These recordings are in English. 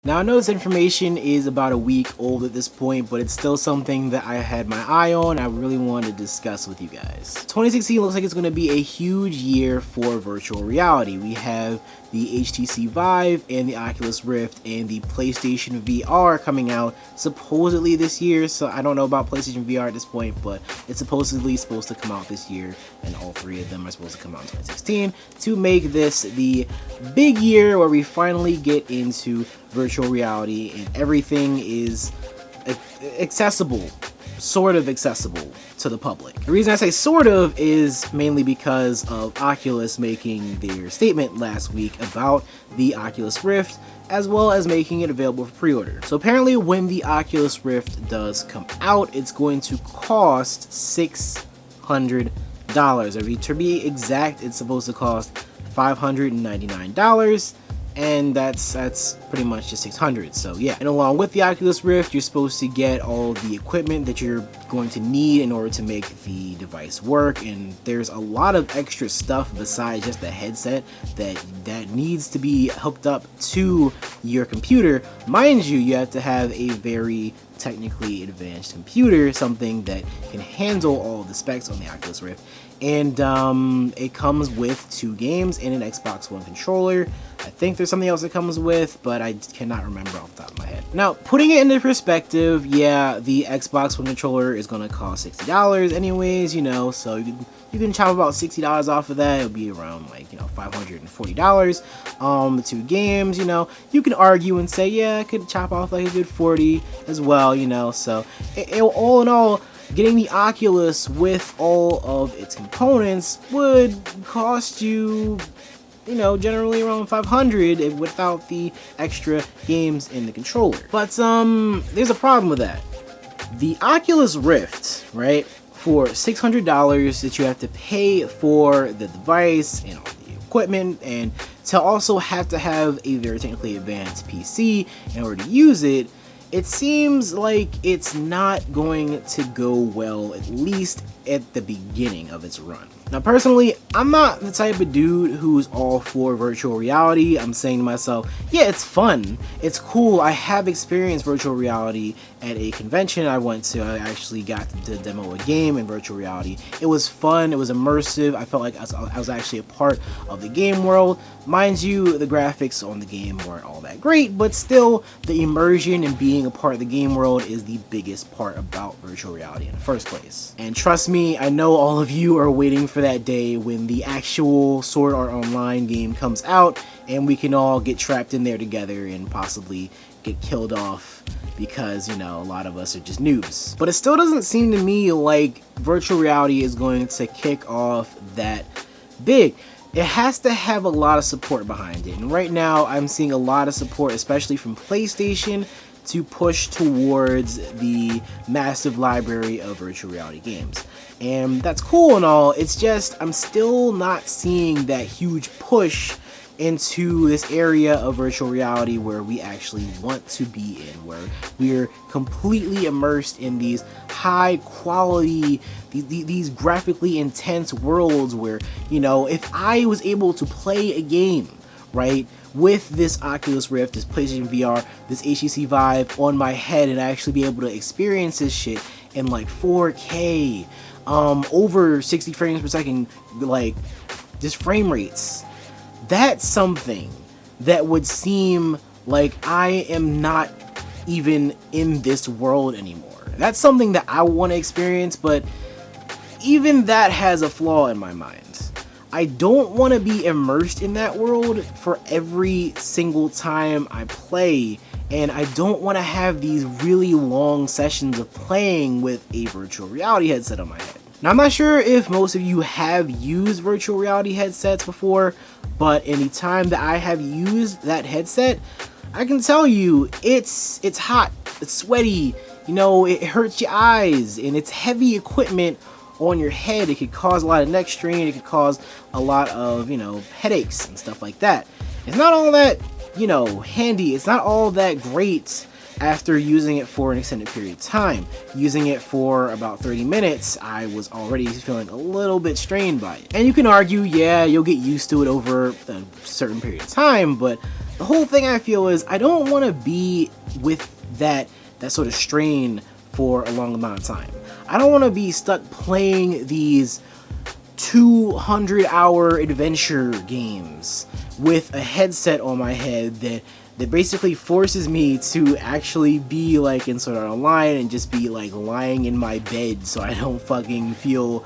Now I know this information is about a week old at this point, but it's still something that I had my eye on and I really wanted to discuss with you guys. 2016 looks like it's going to be a huge year for virtual reality. We have the HTC Vive and the Oculus Rift and the PlayStation VR coming out supposedly this year. So I don't know about PlayStation VR at this point, but it's supposedly supposed to come out this year, and all three of them are supposed to come out in 2016 to make this the big year where we finally get into virtual reality and everything is accessible, sort of accessible to the public. The reason I say sort of is mainly because of Oculus making their statement last week about the Oculus Rift, as well as making it available for pre-order. So apparently when the Oculus Rift does come out, it's going to cost $600. To be exact, it's supposed to cost $599. And that's pretty much just $600. So yeah, and along with the Oculus Rift, you're supposed to get all the equipment that you're going to need in order to make the device work, and there's a lot of extra stuff besides just the headset that needs to be hooked up to your computer. Mind you, you have to have a very technically advanced computer, something that can handle all of the specs on the Oculus Rift. And it comes with 2 games and an Xbox One controller. I think there's something else it comes with, but I cannot remember off the top of my head. Now, putting it into perspective, yeah, the Xbox One controller is going to cost $60 anyways, you know, so you can chop about $60 off of that. It'll be around, like, you know, $540. The 2 games, you know, you can argue and say, yeah, I could chop off like a good 40 as well, you know, so all in all, getting the Oculus with all of its components would cost you, you know, generally around $500 without the extra games in the controller. But there's a problem with that. The Oculus Rift, right, for $600 that you have to pay for the device and all the equipment, and to also have to have a very technically advanced PC in order to use it, it seems like it's not going to go well, at least at the beginning of its run. Now personally, I'm not the type of dude who's all for virtual reality. I'm saying to myself, yeah, it's fun, it's cool. I have experienced virtual reality at a convention I went to. I actually got to demo a game in virtual reality. It was fun, it was immersive. I felt like I was actually a part of the game world. Mind you, the graphics on the game weren't all that great, but still, the immersion and being a part of the game world is the biggest part about virtual reality in the first place. And trust me, I know all of you are waiting for that day when the actual Sword Art Online game comes out and we can all get trapped in there together and possibly get killed off because, you know, a lot of us are just noobs. But it still doesn't seem to me like virtual reality is going to kick off that big. It has to have a lot of support behind it, and right now I'm seeing a lot of support, especially from PlayStation, to push towards the massive library of virtual reality games. And that's cool and all, it's just I'm still not seeing that huge push into this area of virtual reality where we actually want to be in, where we're completely immersed in these high quality, these graphically intense worlds where, you know, if I was able to play a game, right, with this Oculus Rift, this PlayStation VR, this HTC Vive on my head, and actually be able to experience this shit in like 4K, over 60 frames per second, like just frame rates, that's something that would seem like I am not even in this world anymore. That's something that I want to experience, but even that has a flaw in my mind. I don't want to be immersed in that world for every single time I play, and I don't want to have these really long sessions of playing with a virtual reality headset on my head. Now, I'm not sure if most of you have used virtual reality headsets before, but any time that I have used that headset, I can tell you it's hot, it's sweaty, you know, it hurts your eyes, and it's heavy equipment on your head. It could cause a lot of neck strain, it could cause a lot of, you know, headaches and stuff like that. It's not all that, you know, handy, it's not all that great after using it for an extended period of time. Using it for about 30 minutes, I was already feeling a little bit strained by it. And you can argue, yeah, you'll get used to it over a certain period of time, but The whole thing I feel is I don't want to be with that sort of strain for a long amount of time. I don't want to be stuck playing these 200-hour adventure games with a headset on my head that basically forces me to actually be like in Sword Art Online and just be like lying in my bed so I don't fucking feel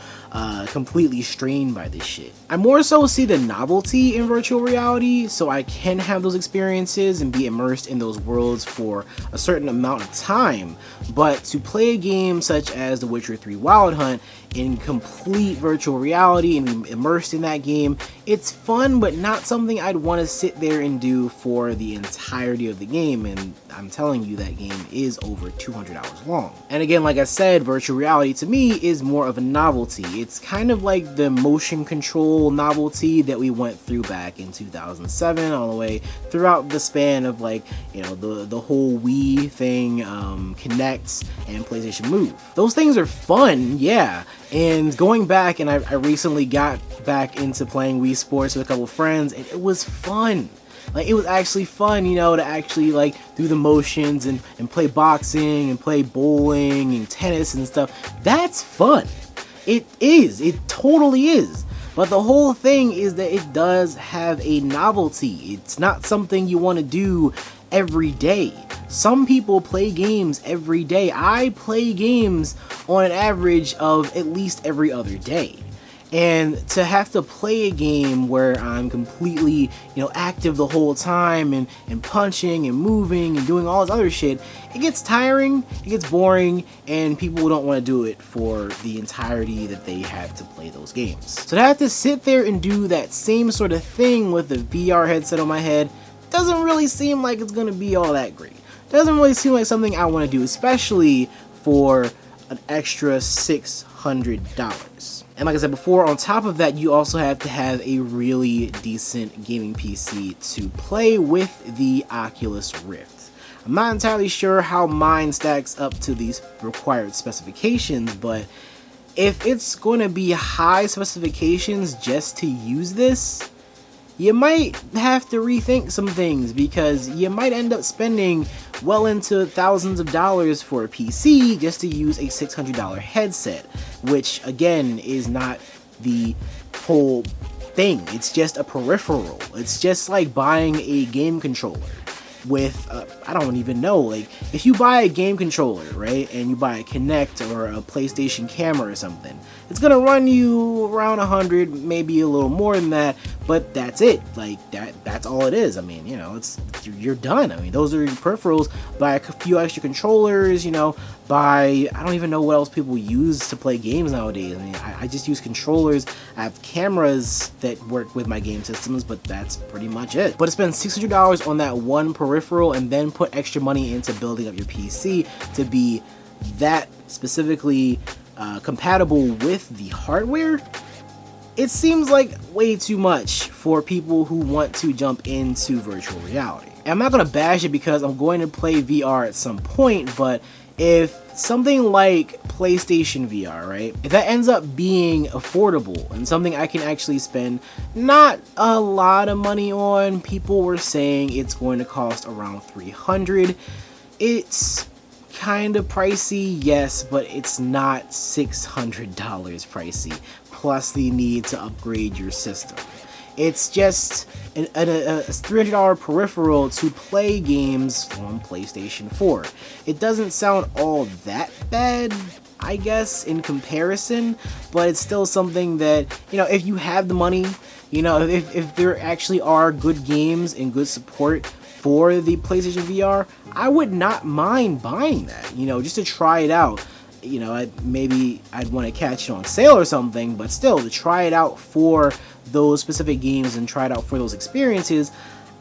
completely strained by this shit. I more so see the novelty in virtual reality, so I can have those experiences and be immersed in those worlds for a certain amount of time, but to play a game such as The Witcher 3 Wild Hunt in complete virtual reality and be immersed in that game, it's fun, but not something I'd want to sit there and do for the entirety of the game, and I'm telling you that game is over 200 hours long. And again, like I said, virtual reality to me is more of a novelty. It's kind of like the motion control novelty that we went through back in 2007 all the way throughout the span of like, you know, the whole Wii thing, Kinect and PlayStation Move. Those things are fun, yeah. And going back, and I recently got back into playing Wii Sports with a couple friends, and it was fun. Like, it was actually fun, you know, to actually like do the motions and play boxing and play bowling and tennis and stuff. That's fun. It is. It totally is. But the whole thing is that it does have a novelty. It's not something you want to do every day. Some people play games every day. I play games on an average of at least every other day. And to have to play a game where I'm completely, you know, active the whole time and punching and moving and doing all this other shit, it gets tiring, it gets boring, and people don't want to do it for the entirety that they have to play those games. So to have to sit there and do that same sort of thing with a VR headset on my head doesn't really seem like it's going to be all that great. Doesn't really seem like something I want to do, especially for an extra $600. And like I said before, on top of that, you also have to have a really decent gaming PC to play with the Oculus Rift. I'm not entirely sure how mine stacks up to these required specifications, but if it's going to be high specifications just to use this, you might have to rethink some things, because you might end up spending well into thousands of dollars for a PC just to use a $600 headset, which again is not the whole thing. It's just a peripheral. It's just like buying a game controller with I don't even know, like if you buy a game controller, right, and you buy a Kinect or a PlayStation camera or something, it's gonna run you around 100, maybe a little more than that, but that's it. Like that's all it is. I mean, you know, you're done. I mean, those are your peripherals. Buy a few extra controllers, you know, I don't even know what else people use to play games nowadays. I mean, I just use controllers. I have cameras that work with my game systems, but that's pretty much it. But to spend $600 on that one peripheral and then put extra money into building up your PC to be that specifically compatible with the hardware, it seems like way too much for people who want to jump into virtual reality. And I'm not going to bash it because I'm going to play VR at some point, but if something like PlayStation VR, right, if that ends up being affordable and something I can actually spend not a lot of money on, people were saying it's going to cost around $300. It's kind of pricey, yes, but it's not $600 pricey, plus the need to upgrade your system. It's just a $300 peripheral to play games on PlayStation 4. It doesn't sound all that bad, I guess, in comparison, but it's still something that, you know, if you have the money, you know, if there actually are good games and good support for the PlayStation VR, I would not mind buying that, you know, just to try it out. You know, maybe I'd want to catch it on sale or something, but still, to try it out for those specific games and try it out for those experiences,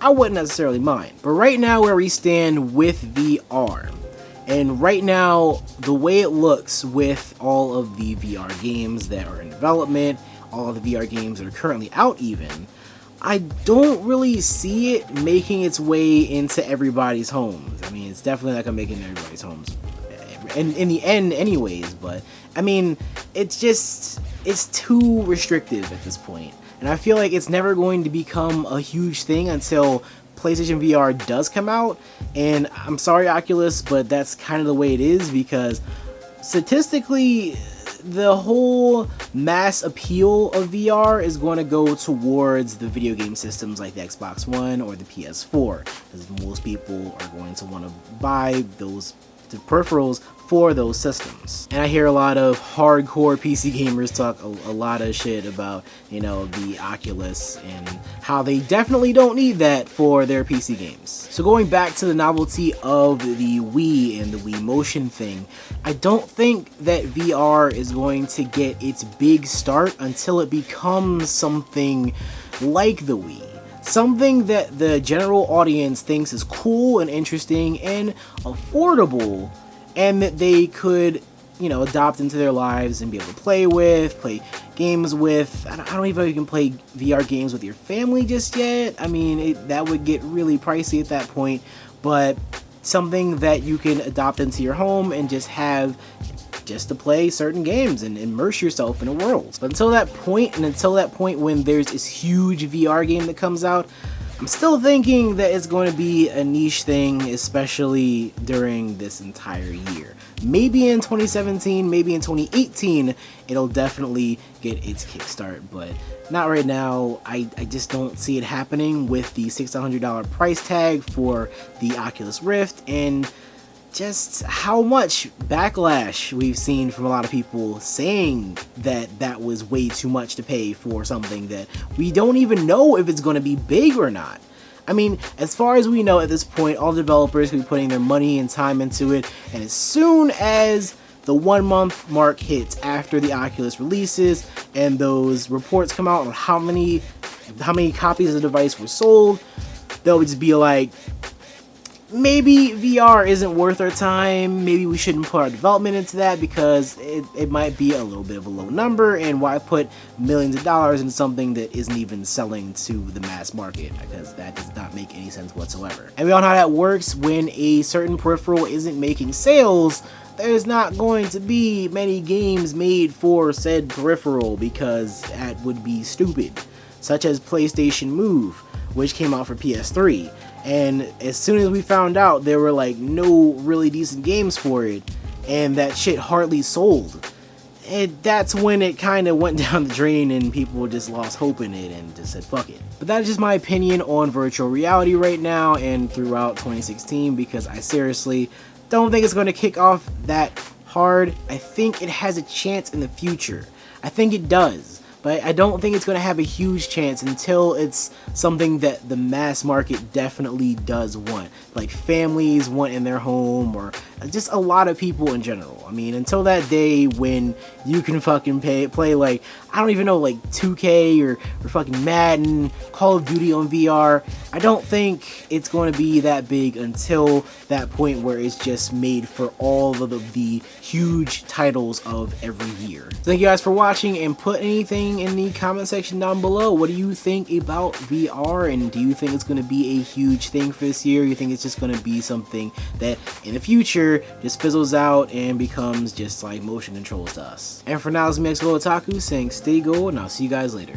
I wouldn't necessarily mind. But right now, where we stand with VR, and right now, the way it looks with all of the VR games that are in development, all of the VR games that are currently out even, I don't really see it making its way into everybody's homes. I mean, it's definitely not going to make it into everybody's homes. And in the end anyways, but I mean, it's too restrictive at this point, and I feel like it's never going to become a huge thing until PlayStation VR does come out, and I'm sorry Oculus, but that's kind of the way it is, because statistically the whole mass appeal of VR is going to go towards the video game systems like the Xbox One or the PS4, because most people are going to want to buy the peripherals for those systems. And I hear a lot of hardcore PC gamers talk a lot of shit about, you know, the Oculus and how they definitely don't need that for their PC games. So going back to the novelty of the Wii and the Wii Motion thing, I don't think that VR is going to get its big start until it becomes something like the Wii. Something that the general audience thinks is cool and interesting and affordable, and that they could, you know, adopt into their lives and be able to play games with. I don't even know if you can play VR games with your family just yet. I mean, that would get really pricey at that point, but something that you can adopt into your home and just have just to play certain games and immerse yourself in a world. But until that point, when there's this huge VR game that comes out, I'm still thinking that it's going to be a niche thing, especially during this entire year. Maybe in 2017, maybe in 2018, it'll definitely get its kickstart, but not right now. I just don't see it happening with the $600 price tag for the Oculus Rift, and just how much backlash we've seen from a lot of people saying that that was way too much to pay for something that we don't even know if it's going to be big or not. I mean, as far as we know at this point, all developers could be putting their money and time into it, and as soon as the 1 month mark hits after the Oculus releases and those reports come out on how many copies of the device were sold, they'll just be like, maybe VR isn't worth our time, maybe we shouldn't put our development into that because it might be a little bit of a low number, and why put millions of dollars into something that isn't even selling to the mass market, because that does not make any sense whatsoever. And we all know how that works. When a certain peripheral isn't making sales, there's not going to be many games made for said peripheral, because that would be stupid. Such as PlayStation Move, which came out for PS3. And as soon as we found out there were like no really decent games for it, and that shit hardly sold, and that's when it kind of went down the drain and people just lost hope in it and just said fuck it. But that's just my opinion on virtual reality right now and throughout 2016, because I seriously don't think it's going to kick off that hard. I think it has a chance in the future. I think it does. But I don't think it's going to have a huge chance until it's something that the mass market definitely does want. Like families want in their home, or just a lot of people in general. I mean, until that day when you can fucking play like, I don't even know, like 2K or fucking Madden, Call of Duty on VR, I don't think it's going to be that big until that point where it's just made for all of the huge titles of every year. So thank you guys for watching, and put anything in the comment section down below. What do you think about VR, and do you think it's going to be a huge thing for this year? You think it's just going to be something that in the future just fizzles out and becomes just like motion controls to us? And for now, it's NextLevelOtaku saying stay gold, and I'll see you guys later.